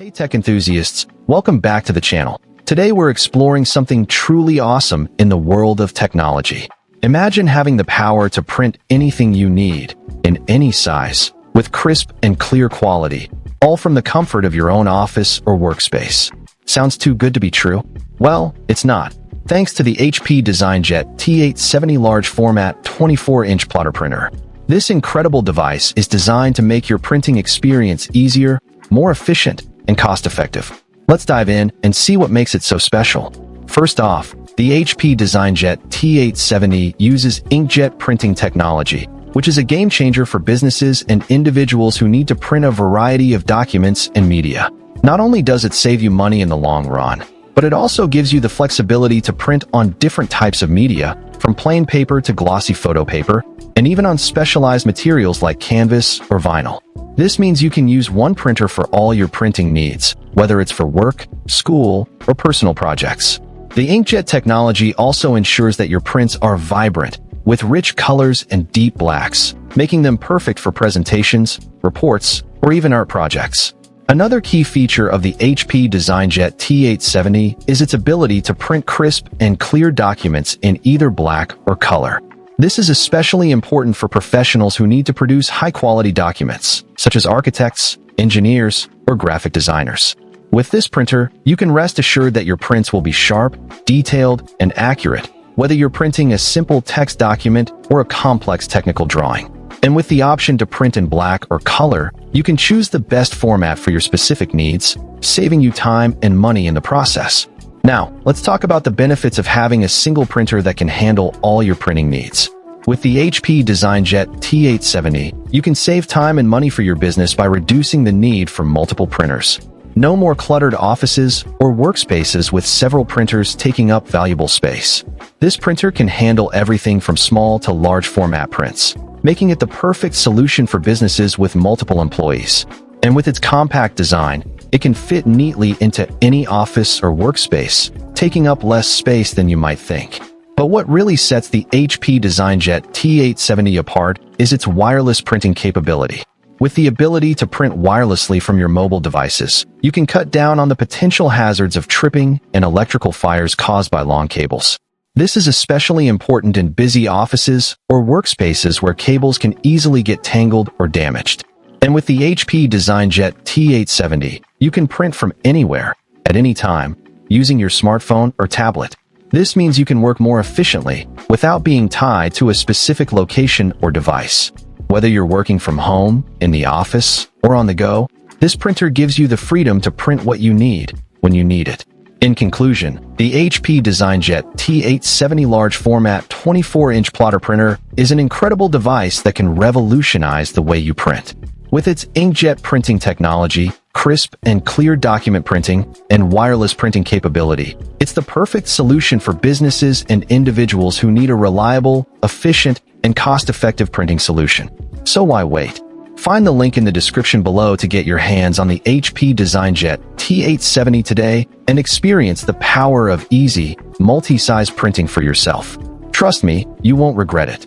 Hey tech enthusiasts, welcome back to the channel. Today we're exploring something truly awesome in the world of technology. Imagine having the power to print anything you need, in any size, with crisp and clear quality, all from the comfort of your own office or workspace. Sounds too good to be true? Well, it's not. Thanks to the HP DesignJet T870 large format 24-inch plotter printer. This incredible device is designed to make your printing experience easier, more efficient, and cost-effective. Let's dive in and see what makes it so special. First off, the HP DesignJet T870 uses inkjet printing technology, which is a game-changer for businesses and individuals who need to print a variety of documents and media. Not only does it save you money in the long run, but it also gives you the flexibility to print on different types of media, from plain paper to glossy photo paper, and even on specialized materials like canvas or vinyl. This means you can use one printer for all your printing needs, whether it's for work, school, or personal projects. The inkjet technology also ensures that your prints are vibrant, with rich colors and deep blacks, making them perfect for presentations, reports, or even art projects. Another key feature of the HP DesignJet T870 is its ability to print crisp and clear documents in either black or color. This is especially important for professionals who need to produce high-quality documents, such as architects, engineers, or graphic designers. With this printer, you can rest assured that your prints will be sharp, detailed, and accurate, whether you're printing a simple text document or a complex technical drawing. And with the option to print in black or color, you can choose the best format for your specific needs, saving you time and money in the process. Now, let's talk about the benefits of having a single printer that can handle all your printing needs. With the HP DesignJet T870, you can save time and money for your business by reducing the need for multiple printers. No more cluttered offices or workspaces with several printers taking up valuable space. This printer can handle everything from small to large format prints, making it the perfect solution for businesses with multiple employees. And with its compact design, it can fit neatly into any office or workspace, taking up less space than you might think. But what really sets the HP DesignJet T870 apart is its wireless printing capability. With the ability to print wirelessly from your mobile devices, you can cut down on the potential hazards of tripping and electrical fires caused by long cables. This is especially important in busy offices or workspaces where cables can easily get tangled or damaged. And with the HP DesignJet T870, you can print from anywhere, at any time, using your smartphone or tablet. This means you can work more efficiently without being tied to a specific location or device. Whether you're working from home, in the office, or on the go, this printer gives you the freedom to print what you need, when you need it. In conclusion, the HP DesignJet T870 large format 24-inch plotter printer is an incredible device that can revolutionize the way you print. With its inkjet printing technology, crisp and clear document printing, and wireless printing capability, it's the perfect solution for businesses and individuals who need a reliable, efficient, and cost-effective printing solution. So why wait? Find the link in the description below to get your hands on the HP DesignJet T870 today and experience the power of easy, multi-size printing for yourself. Trust me, you won't regret it.